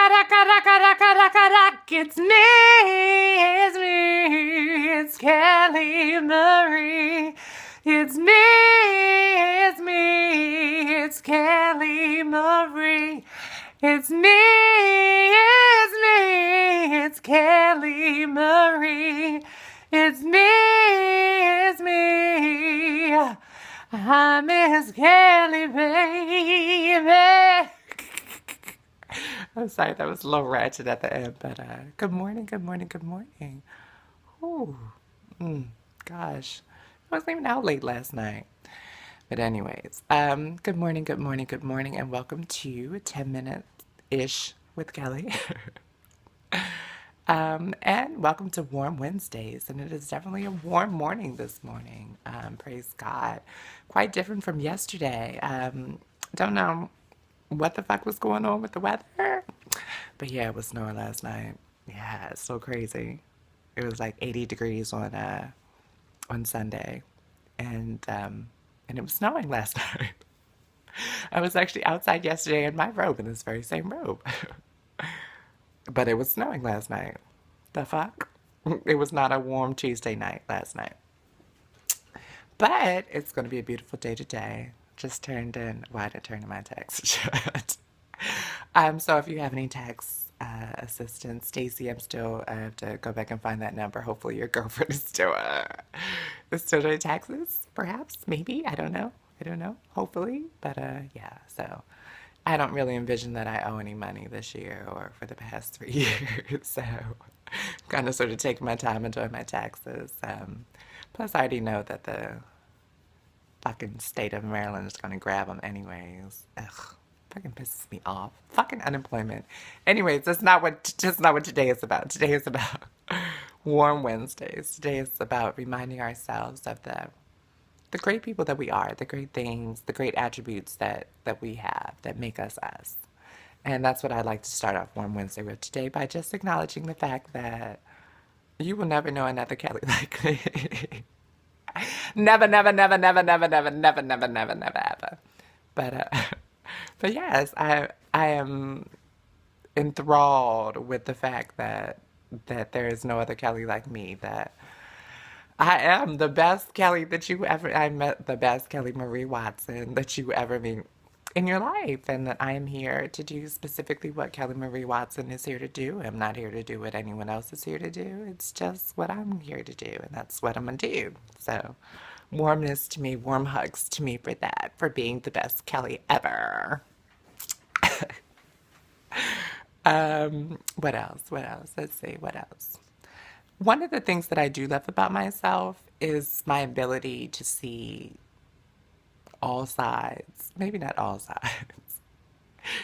It's me, it's me, it's Kelly Marie. It's me, it's me, it's Kelly Marie. It's me, it's Kelly Marie. It's me, it's me. I miss Kelly, baby. I'm sorry, that was a little ratchet at the end, but good morning, good morning, good morning. Ooh, gosh, I wasn't even out late last night. But anyways, good morning, good morning, good morning, and welcome to 10 minutes-ish with Kelly. And welcome to Warm Wednesdays, and it is definitely a warm morning this morning. Praise God. Quite different from yesterday. Don't know what the fuck was going on with the weather, but yeah, it was snowing last night. Yeah, it's so crazy. It was like 80 degrees on Sunday, and it was snowing last night. I was actually outside yesterday in my robe, in this very same robe. But it was snowing last night. The fuck? It was not a warm Tuesday night last night. But it's going to be a beautiful day today. Just turned in. Why did I turn in my text? So if you have any text assistance, Stacy, I have to go back and find that number. Hopefully your girlfriend is still doing taxes, perhaps, maybe. I don't know. Hopefully. But yeah, so I don't really envision that I owe any money this year or for the past 3 years. So I'm kind of sort of taking my time and doing my taxes. Plus, I already know that the fucking state of Maryland is going to grab them anyways. Ugh, fucking pisses me off. Fucking unemployment. Anyways, that's not what today is about. Today is about Warm Wednesdays. Today is about reminding ourselves of the great people that we are, the great things, the great attributes that we have that make us us. And that's what I'd like to start off Warm Wednesday with today, by just acknowledging the fact that you will never know another Kelly like me. Never, never, never, never, never, never, never, never, never, never, ever. But but yes, I am enthralled with the fact that there is no other Kelly like me. That I am the best Kelly that you ever. I met the best Kelly Marie Watson that you ever meet in your life, and that I am here to do specifically what Kelly Marie Watson is here to do. I'm not here to do what anyone else is here to do. It's just what I'm here to do, and that's what I'm gonna do. So, warmness to me, warm hugs to me for that, for being the best Kelly ever. What else? What else? Let's see, what else? One of the things that I do love about myself is my ability to see all sides. Maybe not all sides,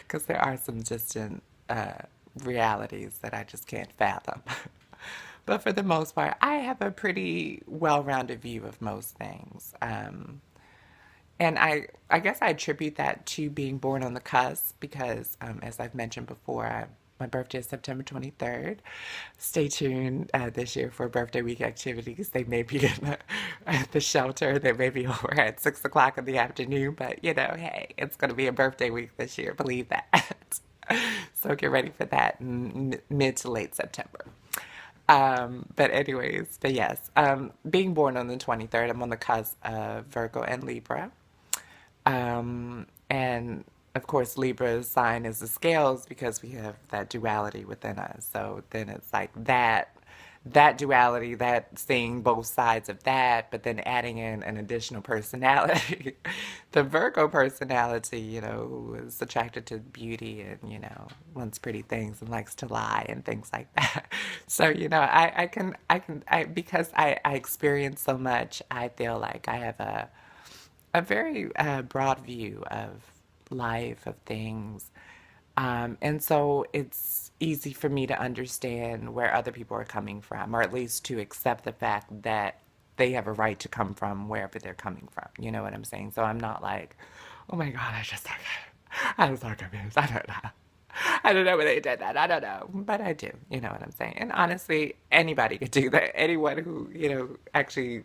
because there are some distant realities that I just can't fathom. But for the most part, I have a pretty well-rounded view of most things. And I guess I attribute that to being born on the cusp because, as I've mentioned before, my birthday is September 23rd. Stay tuned this year for birthday week activities. They may be at the shelter. They may be over at 6 o'clock in the afternoon, but hey, it's going to be a birthday week this year. Believe that. So get ready for that in mid to late September. But anyways, but yes, being born on the 23rd, I'm on the cusp of Virgo and Libra. And of course, Libra's sign is the scales because we have that duality within us. So then it's like that duality, that seeing both sides of that, but then adding in an additional personality. The Virgo personality, who is attracted to beauty and, wants pretty things and likes to lie and things like that. So, because I experience so much, I feel like I have a very broad view of life, of things. And so it's easy for me to understand where other people are coming from, or at least to accept the fact that they have a right to come from wherever they're coming from. You know what I'm saying? So I'm not like, oh my God, I was so confused. I don't know. I don't know why they did that. I don't know. But I do. You know what I'm saying? And honestly, anybody could do that. Anyone who, actually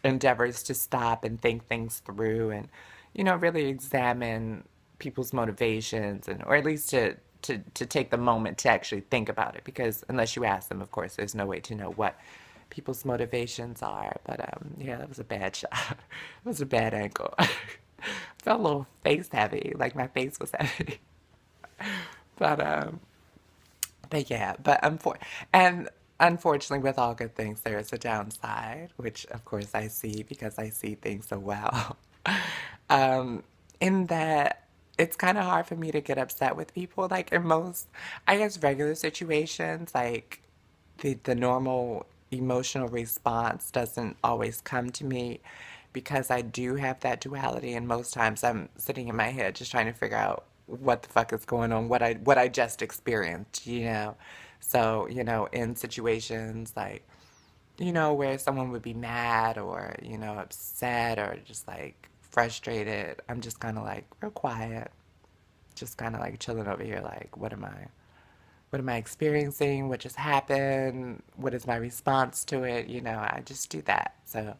endeavors to stop and think things through and, really examine people's motivations and or at least to to take the moment to actually think about it, because unless you ask them, of course, there's no way to know what people's motivations are. But yeah, that was a bad shot. It was a bad angle. Felt a little face heavy, like my face was heavy. But yeah, and unfortunately, with all good things, there is a downside, which of course I see because I see things so well. Um, in that it's kind of hard for me to get upset with people. Like in most, I guess, regular situations, like the normal emotional response doesn't always come to me because I do have that duality, and most times I'm sitting in my head just trying to figure out what the fuck is going on, what I just experienced. So, in situations like, where someone would be mad or, upset or just like frustrated, I'm just kind of like real quiet, just kind of like chilling over here, like, what am I experiencing? What just happened? What is my response to it? I just do that. So,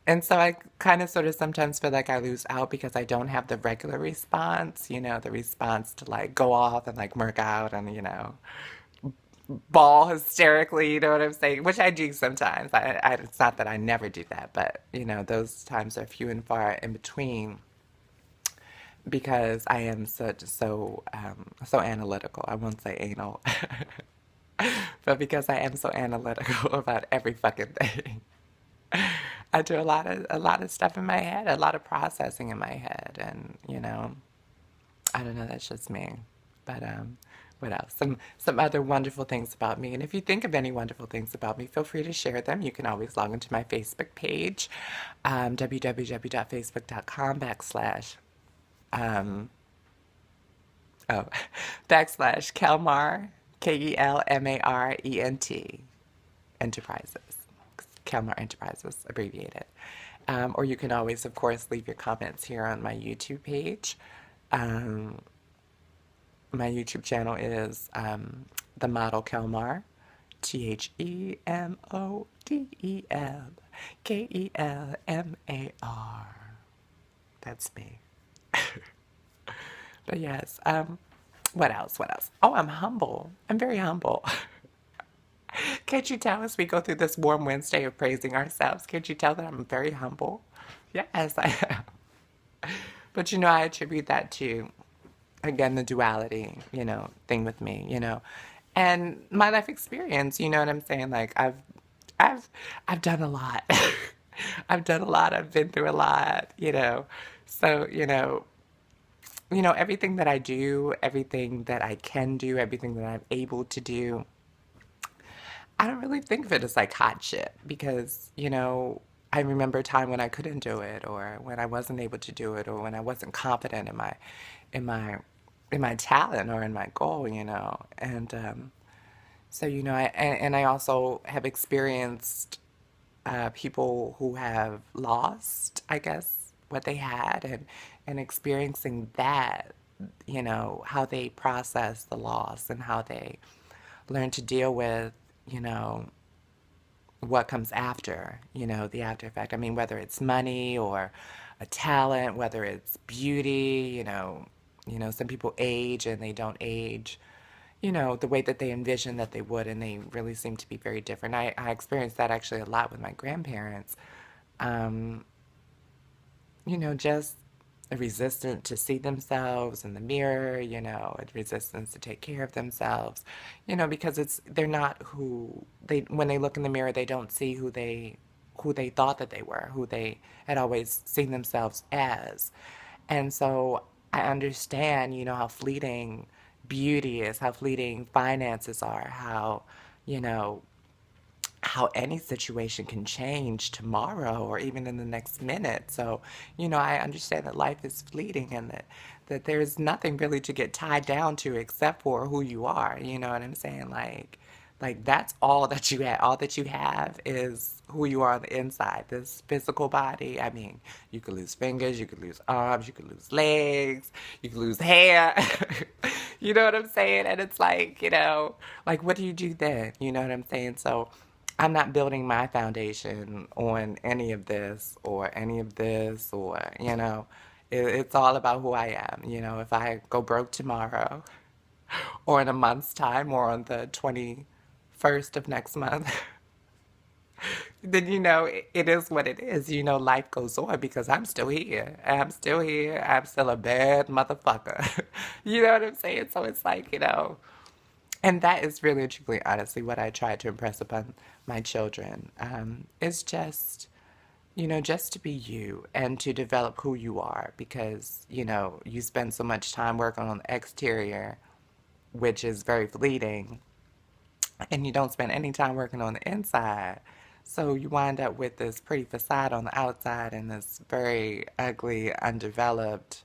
and so I kind of sort of sometimes feel like I lose out because I don't have the regular response, the response to like go off and like murk out and, bawl hysterically, you know what I'm saying? Which I do sometimes. It's not that I never do that, but, those times are few and far in between because I am so analytical. I won't say anal, but because I am so analytical about every fucking thing. I do a lot of stuff in my head, a lot of processing in my head, and I don't know, that's just me. But what else? Some other wonderful things about me. And if you think of any wonderful things about me, feel free to share them. You can always log into my Facebook page, www.facebook.com um, oh, backslash Kelmar, KELMARENT, Enterprises. Kelmar Enterprises, abbreviated. Or you can always, of course, leave your comments here on my YouTube page. Um, my YouTube channel is The Model Kelmar, TheModel Kelmar. That's me. But yes, what else? What else? Oh, I'm humble. I'm very humble. Can't you tell as we go through this warm Wednesday of praising ourselves? Can't you tell that I'm very humble? Yes, I am. But I attribute that to, again, the duality, thing with me, and my life experience. You know what I'm saying? Like I've, I've done a lot. I've done a lot. I've been through a lot. So everything that I do, everything that I can do, everything that I'm able to do, I don't really think of it as like hot shit because, I remember a time when I couldn't do it or when I wasn't able to do it or when I wasn't confident in my in my talent or in my goal. And so, and I also have experienced people who have lost, I guess, what they had and experiencing that, how they process the loss and how they learn to deal with, you know, what comes after, the after effect. I mean, whether it's money or a talent, whether it's beauty, some people age and they don't age, the way that they envision that they would, and they really seem to be very different. I experienced that actually a lot with my grandparents. Um, just resistant to see themselves in the mirror, a resistance to take care of themselves, because they're not who they, when they look in the mirror, they don't see who they thought that they were, who they had always seen themselves as. And so I understand, how fleeting beauty is, how fleeting finances are, you know, how any situation can change tomorrow or even in the next minute. So, I understand that life is fleeting and that there's nothing really to get tied down to except for who you are. You know what I'm saying? Like that's all that you have. All that you have is who you are on the inside. This physical body. I mean, you could lose fingers, you could lose arms, you could lose legs, you could lose hair. You know what I'm saying? And it's like, like what do you do then? You know what I'm saying? So I'm not building my foundation on any of this or any of this or, It's all about who I am. You know, if I go broke tomorrow or in a month's time or on the 21st of next month, then you know it is what it is. You know, life goes on because I'm still here. I'm still here. I'm still a bad motherfucker. You know what I'm saying? So it's like, you know, and that is really and truly, honestly, what I try to impress upon my children. Is just, you know, just to be you and to develop who you are because, you know, you spend so much time working on the exterior, which is very fleeting, and you don't spend any time working on the inside. So you wind up with this pretty facade on the outside and this very ugly, undeveloped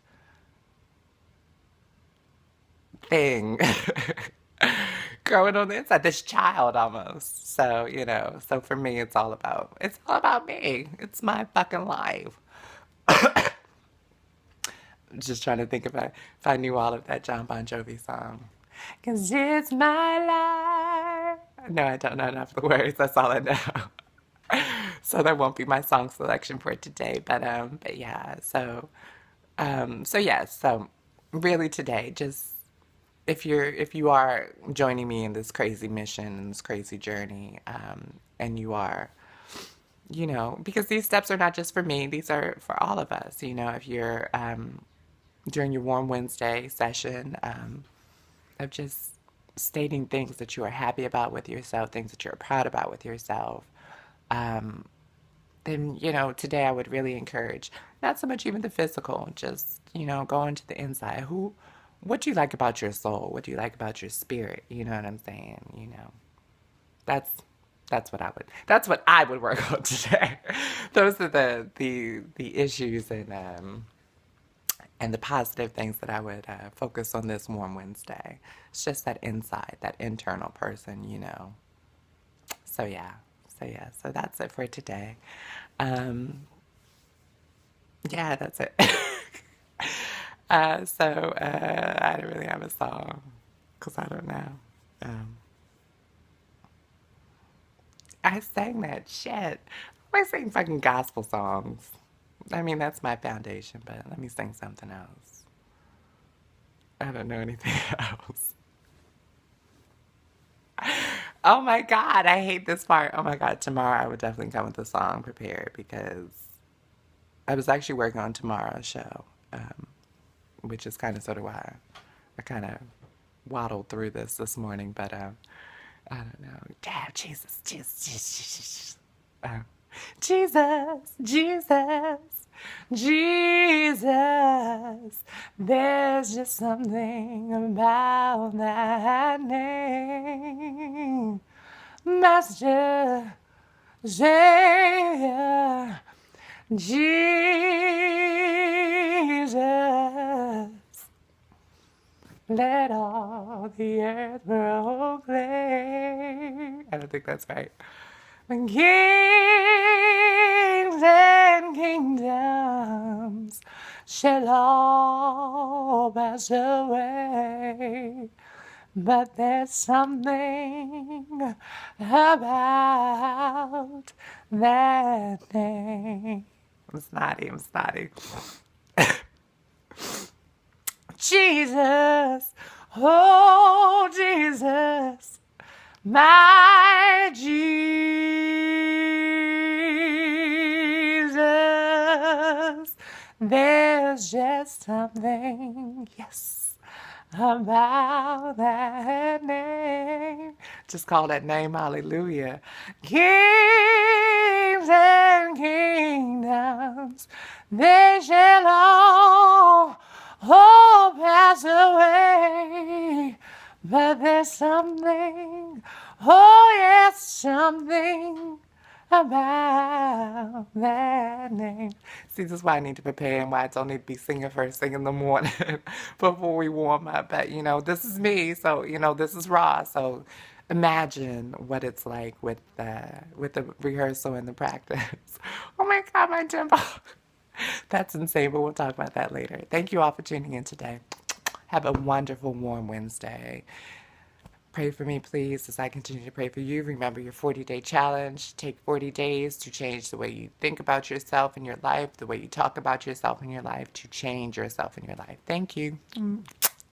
thing growing on the inside, this child almost. So, you know, so for me it's all about me. It's my fucking life. Just trying to think if I knew all of that John Bon Jovi song. Cause it's my life. No, I don't know enough of the words. That's all I know. So that won't be my song selection for today. But yeah. So yeah. So really today, just if you are joining me in this crazy mission, this crazy journey, and you are, you know, because these steps are not just for me; these are for all of us. You know, if you're during your Warm Wednesday session, of just stating things that you are happy about with yourself, things that you're proud about with yourself, um, then, you know, today I would really encourage not so much even the physical, just, you know, go into the inside. What do you like about your soul? What do you like about your spirit? You know what I'm saying? You know, that's that's what I would work on today. Those are the issues and the positive things that I would focus on this Warm Wednesday. It's just that inside, that internal person, you know. So yeah, so that's it for today. Um, yeah, that's it. I don't really have a song because I don't know. Um, I sang that shit. I sing fucking gospel songs. I mean, that's my foundation, but let me sing something else. I don't know anything else. Oh my God, I hate this part. Oh my God, tomorrow I would definitely come with a song prepared because I was actually working on tomorrow's show, um, which is kind of sort of why I kind of waddled through this morning. But I don't know. Damn, uh, Jesus, Jesus, Jesus. There's just something about that name. Master, Savior, Jesus. Let all the earth proclaim. I don't think that's right. When kings and kingdoms shall all pass away, but there's something about that name. I'm snotty. Jesus, oh Jesus, my Jesus. There's just something, yes, about that name. Just call that name hallelujah. Kings and kingdoms, they shall all pass away. But there's something, oh yes, something about that name. See, this is why I need to prepare and why I don't need to be singing first thing in the morning before we warm up. But, you know, this is me, so, you know, this is raw. So imagine what it's like with the rehearsal and the practice. Oh my God, my tempo. That's insane, but we'll talk about that later. Thank you all for tuning in today. Have a wonderful, warm Wednesday. Pray for me, please, as I continue to pray for you. Remember your 40-day challenge. Take 40 days to change the way you think about yourself in your life, the way you talk about yourself in your life, to change yourself in your life. Thank you.